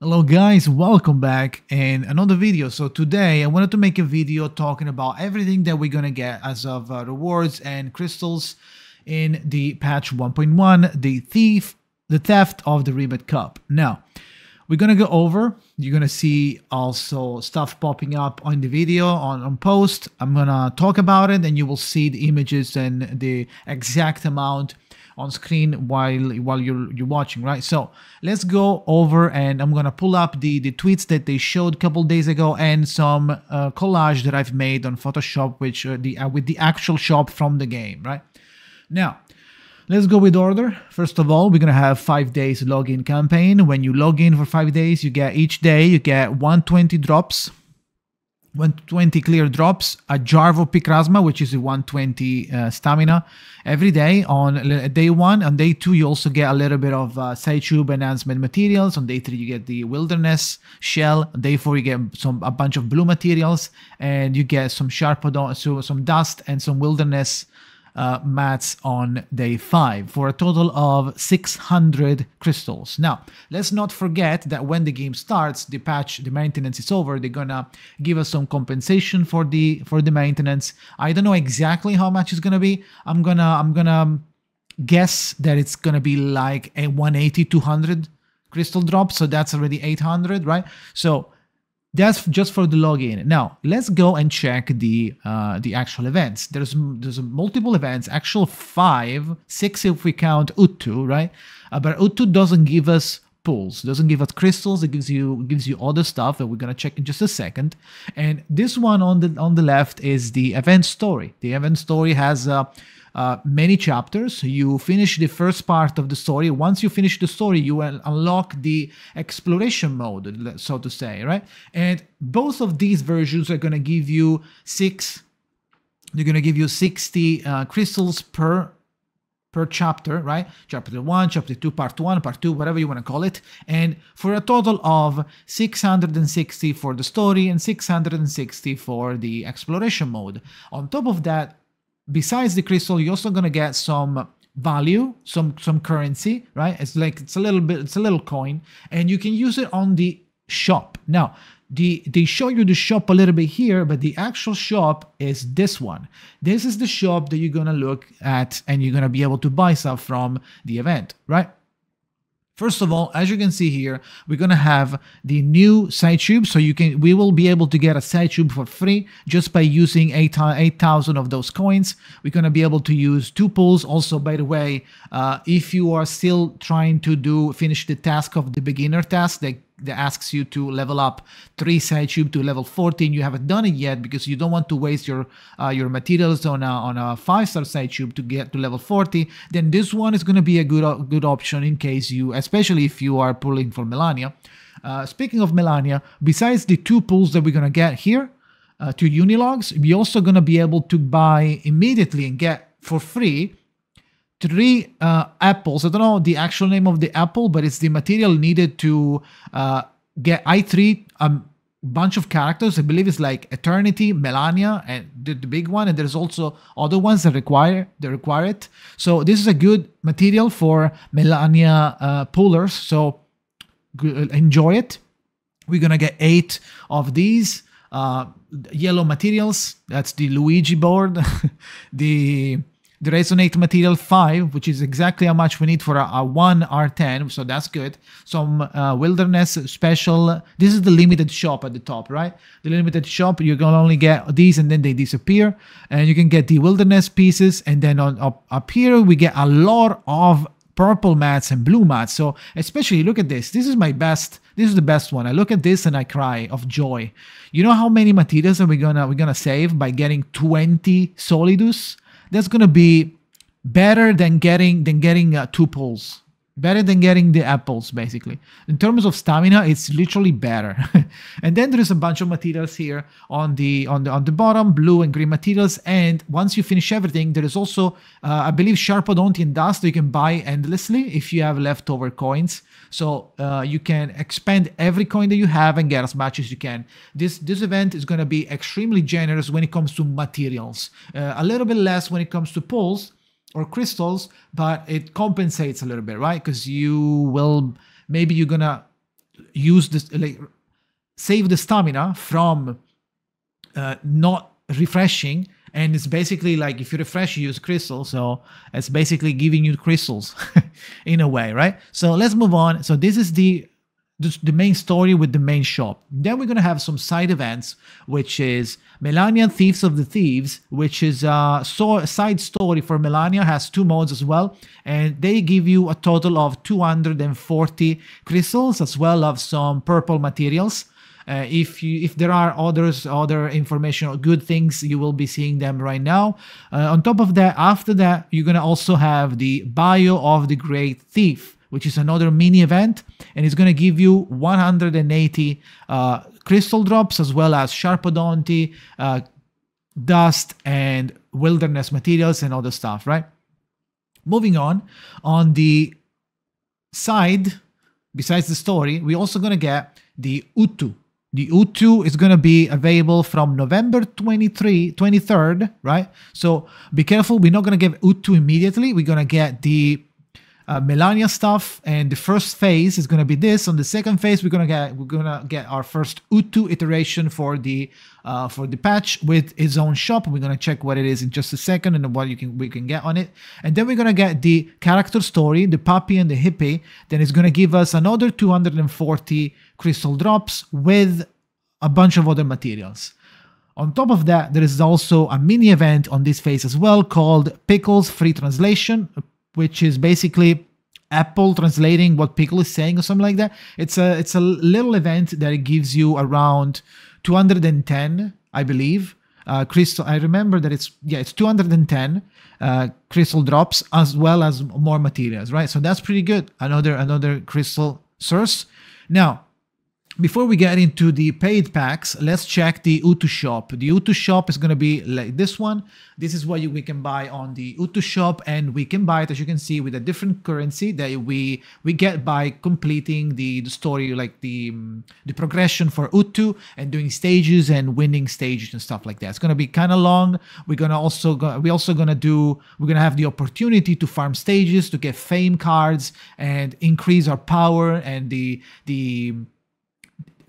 Hello guys, welcome back in another video. So today I wanted to make a video talking about everything that we're gonna get as of rewards and crystals in the patch 1.1, the theft of the Rebate Cup. Now, we're gonna go over, you're gonna see also stuff popping up on the video, on post. I'm gonna talk about it and you will see the images and the exact amount on screen while you're watching, right? So let's go over and I'm gonna pull up the tweets that they showed a couple days ago and some collage that I've made on Photoshop, which with the actual shop from the game, right? Now, let's go with order. First of all, we're gonna have 5 days login campaign. When you log in for 5 days, you get each day you get 120 drops. 120 clear drops, a Jarvo Picrasma, which is a 120 stamina every day on day 1. On day 2, you also get a little bit of side tube enhancement materials. On day 3, you get the wilderness shell. On day 4, you get a bunch of blue materials, and you get some Sharpodon, so some dust and some wilderness mats on day 5 for a total of 600 crystals. Now, let's not forget that when the game starts, the maintenance is over, they're gonna give us some compensation for the maintenance. I don't know exactly how much it's gonna be. I'm gonna guess that it's gonna be like a 180 200 crystal drop, so that's already 800, right? So that's just for the login. Now let's go and check the actual events. There's multiple events, actual 5, 6 if we count UTTU, right? But UTTU doesn't give us pulls, doesn't give us crystals. It gives you other stuff that we're gonna check in just a second. And this one on the left is the event story. The event story has many chapters. You finish the first part of the story. Once you finish the story, you will unlock the exploration mode, so to say, right? And both of these versions are going to give you 60 crystals per chapter, right? Chapter 1, chapter 2, part 1, part 2, whatever you want to call it. And for a total of 660 for the story and 660 for the exploration mode. On top of that, besides the crystal, you're also gonna get some value, some currency, right? It's a little coin, and you can use it on the shop. Now, they show you the shop a little bit here, but the actual shop is this one. This is the shop that you're gonna look at, and you're gonna be able to buy stuff from the event, right? First of all, as you can see here, we're gonna have the new side tube, so we will be able to get a side tube for free just by using 8,000 of those coins. We're gonna be able to use 2 pulls. Also, by the way, if you are still trying to finish the task of the beginner task that asks you to level up 3 side tube to level 14, you haven't done it yet because you don't want to waste your materials on a 5-star side tube to get to level 40, then this one is going to be a good option in case especially if you are pulling for Melania. Speaking of Melania, besides the 2 pulls that we're going to get here, 2 unilogs, we're also going to be able to buy immediately and get for free 3 apples. I don't know the actual name of the apple, but it's the material needed to get I3 bunch of characters. I believe it's like Eternity, Melania, and the big one, and there's also other ones that require it. So this is a good material for Melania pullers, so enjoy it. We're gonna get 8 of these yellow materials. That's the Luigi board. The Resonate material 5, which is exactly how much we need for a 1 R10, so that's good. Some wilderness special. This is the limited shop at the top, right? The limited shop, you're gonna only get these and then they disappear. And you can get the wilderness pieces, and then up here we get a lot of purple mats and blue mats. So especially look at this. This is the best one. I look at this and I cry of joy. You know how many materials are we're gonna save by getting 20 Solidus? That's gonna be better than getting 2 pulls, better than getting the apples. Basically, in terms of stamina, it's literally better. And then there is a bunch of materials here on the bottom, blue and green materials. And once you finish everything, there is also I believe Sharpodontian dust that you can buy endlessly if you have leftover coins. So you can expend every coin that you have and get as much as you can. This event is going to be extremely generous when it comes to materials. A little bit less when it comes to pulls or crystals, but it compensates a little bit, right? Because maybe you're gonna use this, like save the stamina from not refreshing. And it's basically like if you refresh, you use crystals. So it's basically giving you crystals in a way, right? So let's move on. So this is the main story with the main shop. Then we're going to have some side events, which is Melania Thieves of the Thieves, which is a side story for Melania, has 2 modes as well. And they give you a total of 240 crystals, as well as some purple materials. If there are other information or good things, you will be seeing them right now. On top of that, after that, you're going to also have the Bio of the Great Thief, which is another mini event, and it's going to give you 180 crystal drops, as well as Sharpodonty, dust, and wilderness materials and other stuff, right? Moving on the side, besides the story, we're also going to get the UTTU. The UTTU is going to be available from November 23rd, right? So be careful, we're not going to get UTTU immediately. We're going to get the Melania stuff, and the first phase is going to be this. On the second phase, we're gonna get our first UTTU iteration for the patch with its own shop. We're gonna check what it is in just a second and what we can get on it. And then we're gonna get the character story, the puppy and the hippie. Then it's gonna give us another 240 crystal drops with a bunch of other materials. On top of that, there is also a mini event on this phase as well called Pickles Free Translation, which is basically Apple translating what Pickle is saying or something like that. It's a little event that gives you around 210, I believe, crystal. I remember that it's 210 crystal drops, as well as more materials, right? So that's pretty good. Another crystal source. Now, before we get into the paid packs, let's check the UTTU shop. The UTTU shop is going to be like this one. This is what we can buy on the UTTU shop, and we can buy it, as you can see, with a different currency that we get by completing the story, like the progression for UTTU and doing stages and winning stages and stuff like that. It's going to be kind of long. We're going to have the opportunity to farm stages, to get fame cards, and increase our power and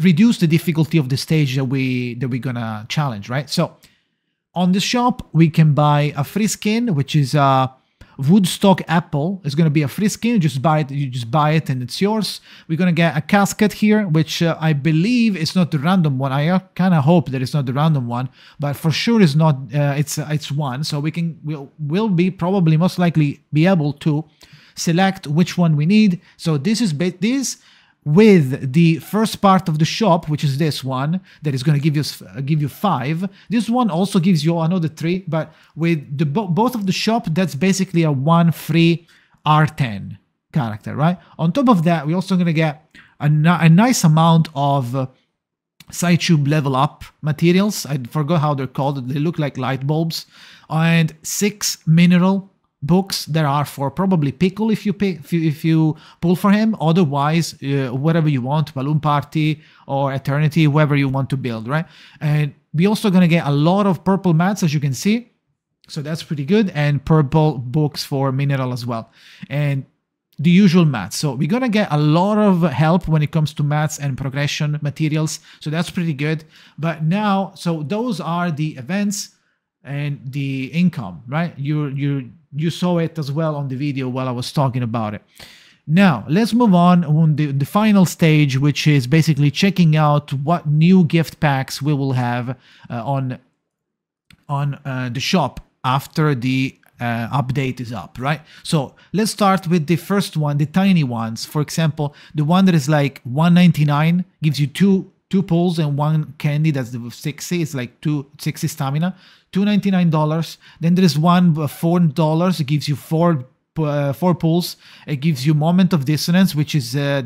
reduce the difficulty of the stage that we're gonna challenge, right? So on the shop, we can buy a free skin, which is a Woodstock apple. It's gonna be a free skin. You just buy it and it's yours. We're gonna get a casket here, which I believe is not the random one. I kind of hope that it's not the random one, but for sure it's not. It's one. So we'll be probably most likely be able to select which one we need. So this is with the first part of the shop, which is this one, that is going to give you 5. This one also gives you another 3, but with the both of the shop, that's basically a 1 free R10 character, right? On top of that, we're also going to get a nice amount of SciTube level up materials. I forgot how they're called. They look like light bulbs, and 6 mineral books that are for probably Pickle if you pull for him. Otherwise, whatever you want, Balloon Party or Eternity, whoever you want to build, right? And we're also going to get a lot of purple mats, as you can see. So that's pretty good. And purple books for Mineral as well. And the usual mats. So we're going to get a lot of help when it comes to mats and progression materials. So that's pretty good. But now, so those are the events and the income, right? You saw it as well on the video while I was talking about it. Now, let's move on the final stage, which is basically checking out what new gift packs we will have on the shop after the update is up, right? So let's start with the first one, the tiny ones. For example, the one that is like $1.99 gives you two pulls and 1 candy. That's the 60. It's like 260 stamina. $2.99. Then there is one $4. It gives you 4 pulls. It gives you Moment of Dissonance, which is I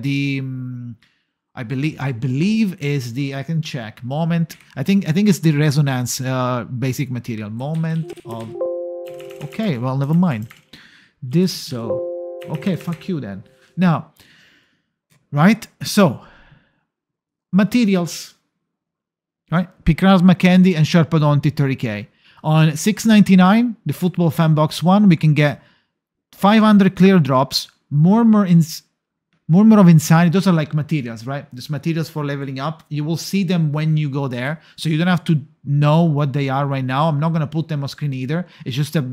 believe is the, I can check, Moment. I think it's the Resonance basic material. Moment of, okay, well, never mind. Okay, fuck you then. Now, right, so materials, right? Picrasma Candy and Sharpodonty 30k. On $6.99, the Football Fan Box 1, we can get 500 clear drops, Murmur Murmur of Insanity, those are like materials, right? There's materials for leveling up. You will see them when you go there. So you don't have to know what they are right now. I'm not going to put them on screen either. It's just a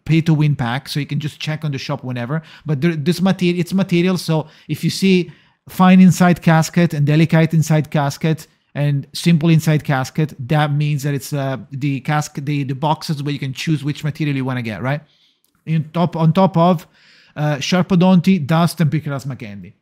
pay-to-win pack. So you can just check on the shop whenever. But it's material. So if you see Fine Inside Casket and Delicate Inside Casket and Simple Inside Casket, that means that it's the casket, the boxes where you can choose which material you want to get, right? On top of Sharpodonti, Dust, and Pickerasma Candy.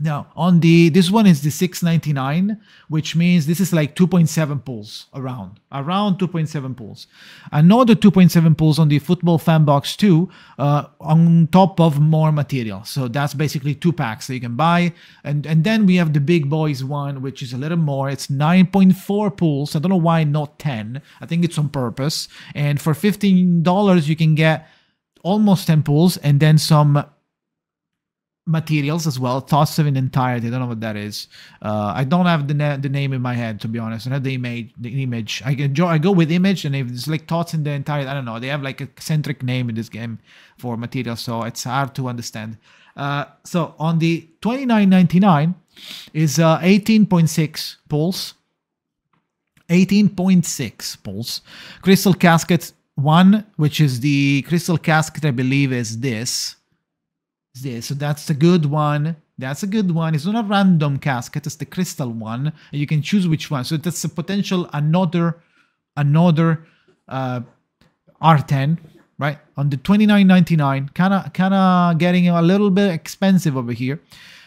Now, this one is the 6.99, which means this is like 2.7 pulls around 2.7 pulls. Another 2.7 pulls on the Football Fan Box 2, on top of more material. So that's basically 2 packs that you can buy. And then we have the Big Boys one, which is a little more. It's 9.4 pulls. I don't know why not 10. I think it's on purpose. And for $15, you can get almost 10 pulls and then some materials as well. Thoughts of an Entirety. I don't know what that is. I don't have the name in my head, to be honest. I have the image. I go with image, and if it's like Thoughts in the Entirety, I don't know. They have like a eccentric name in this game for materials, so it's hard to understand. So on the $29.99 is 18.6 pulls. 18.6 pulls. Crystal Casket 1, which is the Crystal Casket, I believe, is this. So that's the good one. That's a good one. It's not a random casket. It's the crystal one. And you can choose which one. So that's a potential another R10, right? On the $29.99, kind of getting a little bit expensive over here.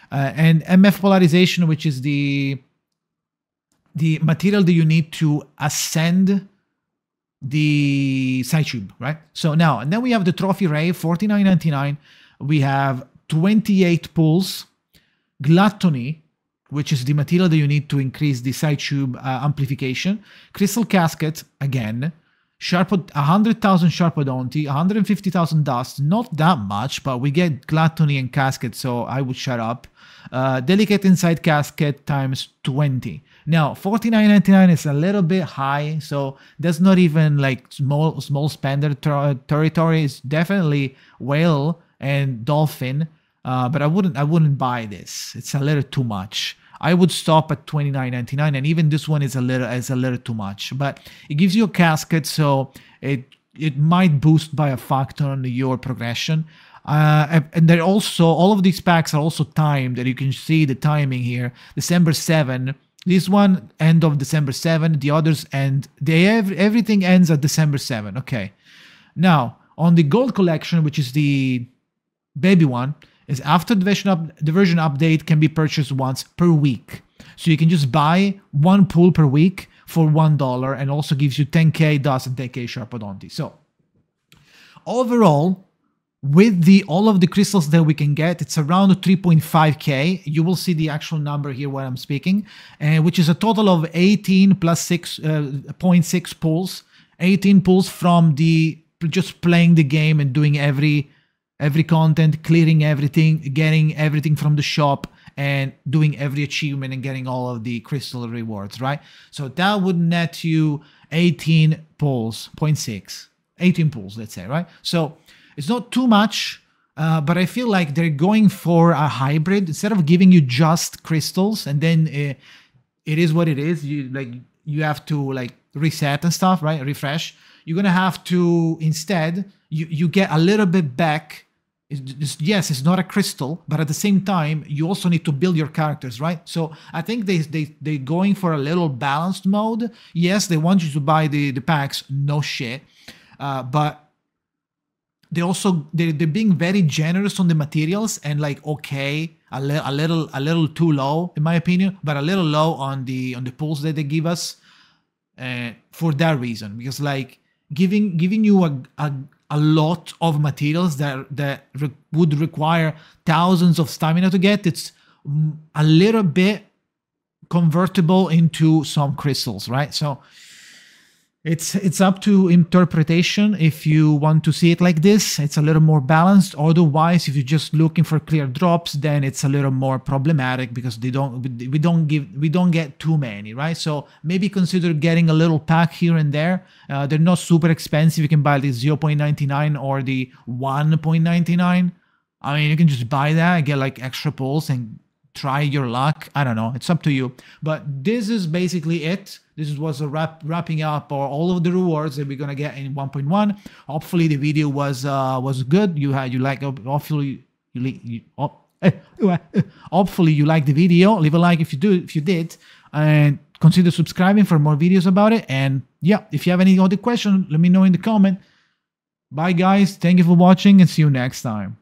And MF Polarization, which is the material that you need to ascend the side tube, right? So now, and then we have the Trophy Ray, $49.99. We have 28 pulls, Gluttony, which is the material that you need to increase the side tube amplification, Crystal Casket, again, 100,000 Sharpodonti, 150,000 Dust, not that much, but we get Gluttony and Casket, so I would shut up. Delicate Inside Casket times 20. Now, $49.99 is a little bit high, so that's not even like small spender territory. It's definitely Whale and Dolphin, but I wouldn't buy this. It's a little too much. I would stop at $29.99, and even this one is a little too much. But it gives you a casket, so it might boost by a factor on your progression. And they're also, all of these packs are also timed, and you can see the timing here. December 7. This one, end of December 7. The others end, everything ends at December 7. Okay. Now, on the Gold Collection, which is the baby one, is after the version update can be purchased once per week. So you can just buy one pull per week for $1, and also gives you 10k Dust and 10k Sharpodonti. So overall, with all of the crystals that we can get, it's around 3.5k. You will see the actual number here when I'm speaking, which is a total of 18 plus 6.6 pulls. 18 pulls from just playing the game and doing every content, clearing everything, getting everything from the shop, and doing every achievement and getting all of the crystal rewards, right? So that would net you 18 pulls, 0.6, 18 pulls, let's say, right? So it's not too much, but I feel like they're going for a hybrid. Instead of giving you just crystals and then it is what it is, you have to like reset and stuff, right? Refresh. You're gonna have to instead you get a little bit back. Yes, it's not a crystal, but at the same time you also need to build your characters, right? So I think they're going for a little balanced mode. Yes, they want you to buy the packs, no shit, but they're being very generous on the materials, and like, okay, a little too low in my opinion, but a little low on the pulls that they give us, for that reason, because like giving you a lot of materials that would require thousands of stamina to get, it's a little bit convertible into some crystals, right? So it's up to interpretation. If you want to see it like this, it's a little more balanced. Otherwise, if you're just looking for clear drops, then it's a little more problematic, because we don't get too many, right? So maybe consider getting a little pack here and there. They're not super expensive. You can buy the 0.99 or the 1.99. I mean, you can just buy that and get like extra pulls and try your luck. I don't know. It's up to you. But this is basically it. This was a wrapping up all of the rewards that we're gonna get in 1.1. Hopefully the video was good. Hopefully you like the video. Leave a like if you did, and consider subscribing for more videos about it. And yeah, if you have any other questions, let me know in the comment. Bye guys, thank you for watching and see you next time.